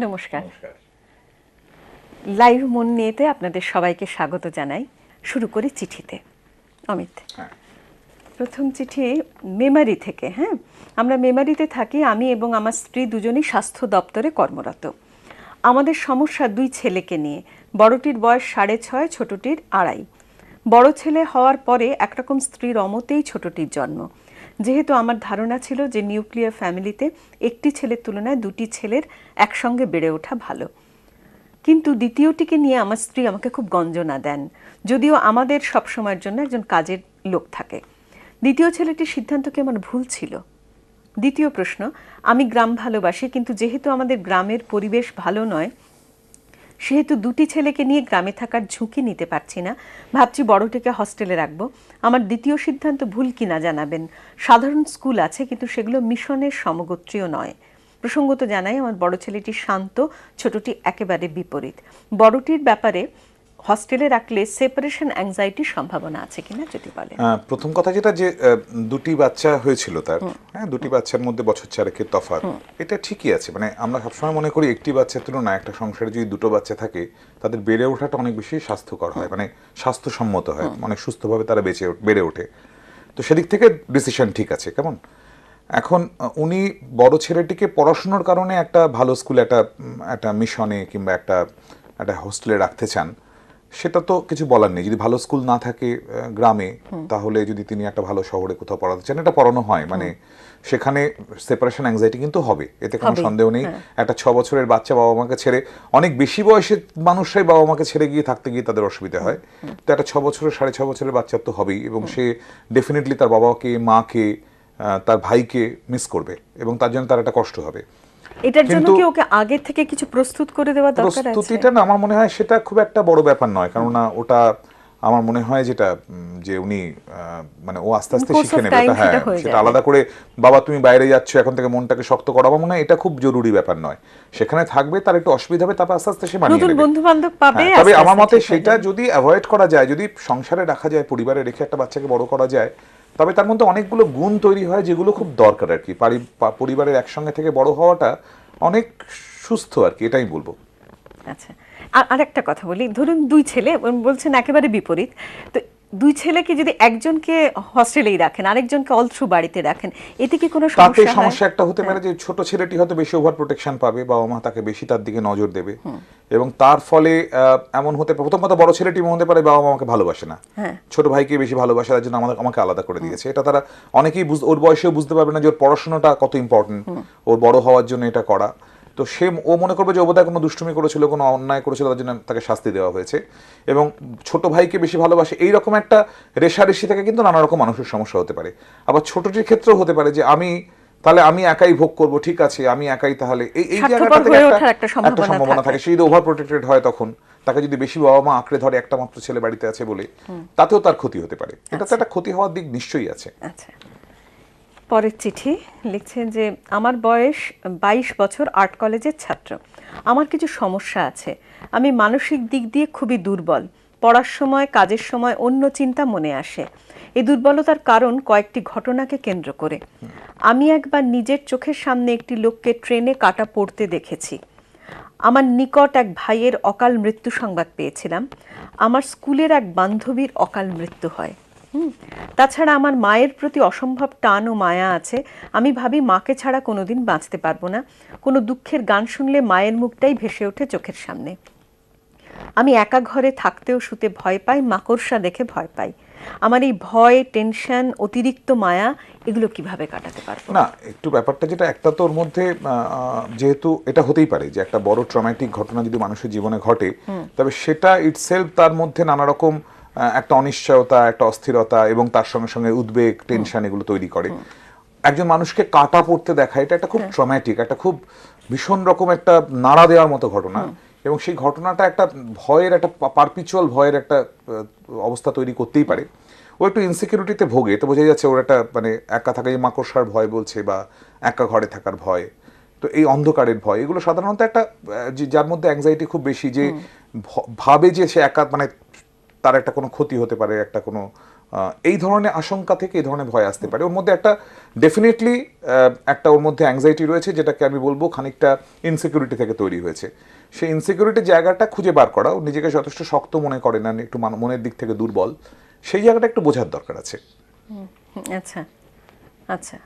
নমস্কার। লাইভ মন নিয়েতে আপনাদের সবাইকে স্বাগত জানাই। শুরু করি চিঠিতে। অমিত, প্রথম চিঠি মেমারি থেকে। হ্যাঁ, আমরা মেমারিতে থাকি। আমি এবং আমার স্ত্রী দুজনেই স্বাস্থ্য দপ্তরে কর্মরত। আমাদের সমস্যা দুই ছেলেকে নিয়ে। বড়টির বয়স 6.5, ছোটটির 2.5। বড় ছেলে হওয়ার পরে একরকম স্ত্রীর অমতেই ছোটটির জন্ম। যেহেতু আমার ধারণা ছিল যে নিউক্লিয়ার ফ্যামিলিতে একটি ছেলের তুলনায় দুটি ছেলের একসঙ্গে বেড়ে ওঠা ভালো, কিন্তু দ্বিতীয়টিকে নিয়ে আমার স্ত্রী আমাকে খুব গঞ্জনা দেন, যদিও আমাদের সবসময়ের জন্য একজন কাজের লোক থাকে। দ্বিতীয় ছেলেটির সিদ্ধান্ত কি আমার ভুল ছিল? দ্বিতীয় প্রশ্ন, আমি গ্রাম ভালোবাসি, কিন্তু যেহেতু আমাদের গ্রামের পরিবেশ ভালো নয়, সেহেতু দুটি ছেলেকে নিয়ে গ্রামে থাকার ঝুঁকি নিতে পারছি না। ভাবছি বড়টিকে হস্টেলে রাখবো। আমার দ্বিতীয় সিদ্ধান্ত ভুল কিনা জানাবেন। সাধারণ স্কুল আছে, কিন্তু সেগুলো মিশনের সমগোত্রীয় নয়। প্রসঙ্গত জানাই, আমার বড় ছেলেটি শান্ত, ছোটটি একেবারে বিপরীত। বড়টির ব্যাপারে হস্টেলে রাখলে সেপারেশন অ্যাংজাইটির সম্ভাবনা আছে কিনা যদি বলেন। প্রথম কথা যেটা, যে দুটি বাচ্চা হয়েছিল তার, হ্যাঁ, দুটি বাচ্চার মধ্যে বছর চারেকের তফাৎ, এটা ঠিকই আছে। মানে আমরা সবসময় মনে করি একটি বাচ্চার তুলনায় একটা সংসারে যদি দুটো বাচ্চা থাকে তাদের বেড়ে ওঠাটা অনেক বেশি স্বাস্থ্যকর হয়, মানে স্বাস্থ্যসম্মত হয়, অনেক সুস্থভাবে তারা বেড়ে ওঠে। তো সেদিক থেকে ডিসিশন ঠিক আছে। কেমন এখন উনি বড় ছেলেটিকে পড়াশুনোর কারণে একটা ভালো স্কুলে, একটা মিশনে কিংবা একটা একটা হোস্টেলে রাখতে চান, সেটা তো কিছু বলার নেই। যদি ভালো স্কুল না থাকে গ্রামে, তাহলে যদি তিনি একটা ভালো শহরে কোথাও পড়াতে চান, এটা পড়ানো হয়। মানে সেখানে সেপারেশন অ্যাংজাইটি কিন্তু হবে, এতে কোনো সন্দেহ নেই। একটা 6 বছরের বাচ্চা বাবা মাকে ছেড়ে, অনেক বেশি বয়সের মানুষরাই বাবা মাকে ছেড়ে গিয়ে থাকতে গিয়ে তাদের অসুবিধা হয়। তো একটা 6 বছরের 6.5 বছরের বাচ্চার তো হবেই, এবং সে ডেফিনেটলি তার বাবাকে, মাকে, তার ভাইকে মিস করবে, এবং তার জন্য তার একটা কষ্ট হবে। এটার জন্য কি ওকে আগে থেকে কিছু প্রস্তুত করে দেওয়া দরকার আছে? প্রস্তুতিটা না, আমার মনে হয় সেটা খুব একটা বড় ব্যাপার নয়, কারণ না ওটা আমার মনে হয় যেটা যে উনি মানে ও আস্তে আস্তে শিখে নেবে। হ্যাঁ, সেটা আলাদা করে বাবা তুমি বাইরে যাচ্ছ এখন থেকে মনটাকে শক্ত করা, আমার মনে হয় এটা খুব জরুরি ব্যাপার নয়। সেখানে থাকবে, তার একটু অসুবিধা হবে, তারপর আস্তে আস্তে সে মানিয়ে নেবে, বন্ধু বান্ধব পাবে। তবে আমার মতে সেটা যদি অ্যাভয়েড করা যায়, যদি সংসারে রাখা যায়, পরিবারে রেখে একটা বাচ্চাকে বড় করা যায়, তবে তার মধ্যে অনেকগুলো গুণ তৈরি হয় যেগুলো খুব দরকার আর কি। পরিবারের একসঙ্গে থেকে বড় হওয়াটা অনেক সুস্থ আর কি, এটাই বলবো। আচ্ছা, আর একটা কথা বলি, ধরুন দুই ছেলে, বলছেন একেবারে বিপরীত। তো দুই ছেলেকে যদি একজনকে হস্টেলেই রাখেন, আরেকজনকে অল থ্রু বাড়িতে রাখেন, এতে কি কোনো সমস্যা হয়? তাতে সমস্যা একটা হতে পারে যে ছোট ছেলেটি হয়তো বেশি ওভার প্রোটেকশন পাবে, বাবা মা তাকে বেশি তার দিকে নজর দেবে, এবং তার ফলে এমন হতে পারে, প্রথম কথা বড় ছেলেটি হতে পারে বাবা মা আমাকে ভালোবাসে না, ছোট ভাইকে বেশি ভালোবাসে, তার জন্য আমাকে আলাদা করে দিয়েছে। এটা তারা অনেকেই ওর বয়সেও বুঝতে পারবে না যে ওর পড়াশোনাটা কত ইম্পর্টেন্ট, ওর বড় হওয়ার জন্য এটা করা। তো ও মনে করবে যে ও বোধহয় কোনো দুষ্টুমি করেছিল, কোনো অন্যায় করেছিল, তার জন্য তাকে শাস্তি দেওয়া হয়েছে, এবং ছোট ভাইকে বেশি ভালোবাসে। এইরকম একটা রেষারেষি থেকে কিন্তু নানা রকম মানুষের সমস্যা হতে পারে। আবার ছোটটির ক্ষেত্রেও হতে পারে যে আমি একাই ভোগ করব, ঠিক আছে আমি একাই, তাহলে এই জায়গাটা থেকে একটা সম্ভাবনা থাকে। সে যদি ওভার প্রোটেক্টেড হয়, তখন তাকে যদি বেশি বাবা মা আঁকড়ে ধরে, একটা মাত্র ছেলে বাড়িতে আছে বলে, তাতেও তার ক্ষতি হতে পারে। এটা তো একটা ক্ষতি হওয়ার দিক নিশ্চয়ই আছে। আচ্ছা, পরের চিঠি লিখছেন যে আমার বয়স 22 বছর, আর্ট কলেজের ছাত্র। আমার কিছু সমস্যা আছে। আমি মানসিক দিক দিয়ে খুবই দুর্বল। পড়ার সময়, কাজের সময় অন্য চিন্তা মনে আসে। এই দুর্বলতার কারণ কয়েকটি ঘটনাকে কেন্দ্র করে। আমি একবার নিজের চোখের সামনে একটি লোককে ট্রেনে কাটা পড়তে দেখেছি। আমার নিকট এক ভাইয়ের অকাল মৃত্যু সংবাদ পেয়েছিলাম। আমার স্কুলের এক বান্ধবীর অকাল মৃত্যু হয়। তাছাড়া আমার মায়ের প্রতি অসম্ভব টান ও মায়া আছে। আমি ভাবি মাকে ছাড়া কোনোদিন বাঁচতে পারবো না। কোনো দুঃখের গান শুনলে মায়ের মুখটাই ভেসে ওঠে চোখের সামনে। আমি একা ঘরে থাকতেও শুতে ভয় পাই, মাকড়সা দেখে ভয় পাই। আমার এই ভয়, টেনশন, অতিরিক্ত মায়া, এগুলো কিভাবে কাটাতে পারবো? না, একটু ব্যাপারটা যেটা, একটা তো ওর মধ্যে যেহেতু এটা হতেই পারে যে একটা বড় ট্রমাটিক ঘটনা যদি মানুষের জীবনে ঘটে, তবে সেটা ইটসেলফ তার মধ্যে নানা রকম একটা অনিশ্চয়তা, একটা অস্থিরতা, এবং তার সঙ্গে সঙ্গে উদ্বেগ, টেনশন, এগুলো তৈরি করে। একজন মানুষকে কাটা পড়তে দেখা, এটা একটা খুব ট্রমাটিক, একটা খুব ভীষণ রকম একটা নাড়া দেওয়ার মতো ঘটনা, এবং সেই ঘটনাটা একটা ভয়ের, একটা পারপিচুয়াল ভয়ের একটা অবস্থা তৈরি করতেই পারে। ও একটু ইনসিকিউরিটিতে ভোগে, তো বোঝা যাচ্ছে ওর একটা মানে একা থাকা, মাকড়সার ভয় বলছে, বা একা ঘরে থাকার ভয়, তো এই অন্ধকারের ভয়, এগুলো সাধারণত একটা যার মধ্যে অ্যাংজাইটি খুব বেশি, যে ভাবে যে সে একা, মানে তার একটা কোনো ক্ষতি হতে পারে, একটা কোনো এই ধরনের আশঙ্কা থেকে এই ধরনের ভয় আসতে পারে। ওর মধ্যে একটা ডেফিনেটলি একটা ওর মধ্যে অ্যাংজাইটি রয়েছে, যেটাকে আমি বলবো খানিকটা ইনসিকিউরিটি থেকে তৈরি হয়েছে। সেই ইনসিকিউরিটির জায়গাটা খুঁজে বার করা, ও নিজেকে যথেষ্ট শক্ত মনে করে না, একটু মনের দিক থেকে দুর্বল, সেই জায়গাটা একটু বোঝার দরকার আছে। আচ্ছা আচ্ছা,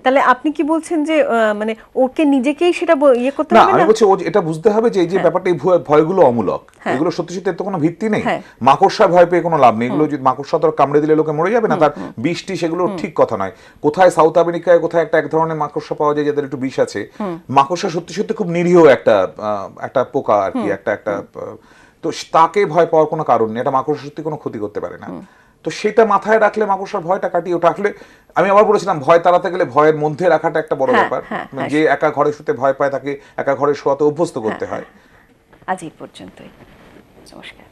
তাহলে আপনি কি বলছেন যে মানে ওকে নিজেকেই সেটা ইয়ে করতে না, হবে আমি না? বলছি ও এটা বুঝতে হবে যে এই যে ব্যাপারটা, এই ভয়গুলো অমূলক, এগুলো সত্যি সত্যি এর তো কোনো ভিত্তি নেই। মাকড়সা ভয় পেয়ে কোনো লাভ নেই, এগুলো যদি মাকড়সা তো কামড়ে দিলে লোকে মরে যাবে না, তার বিষটি, সেগুলো ঠিক কথা নয়। কোথায় সাউথ আমেরিকায় কোথায় এক ধরনের মাকড়সা পাওয়া যায় যাদের একটু বিষ আছে। মাকড়সা সত্যি সত্যি খুব নিরীহ একটা পোকা আর কি, একটা তো তাকে ভয় পাওয়ার কোনো কারণ নেই, এটা মাকড়সা সত্যি কোনো ক্ষতি করতে পারে না। তো সেটা মাথায় রাখলে মাকড়সার ভয়টা কাটিয়ে ওঠা। আসলে আমি আবার বলেছিলাম, ভয় তাড়াতে গেলে ভয়ের মধ্যে রাখাটা একটা বড় ব্যাপার। যে একা ঘরে শুতে ভয় পায় তাকে একা ঘরে শোয়াতে অভ্যস্ত করতে হয়। আজ এই পর্যন্তই, নমস্কার।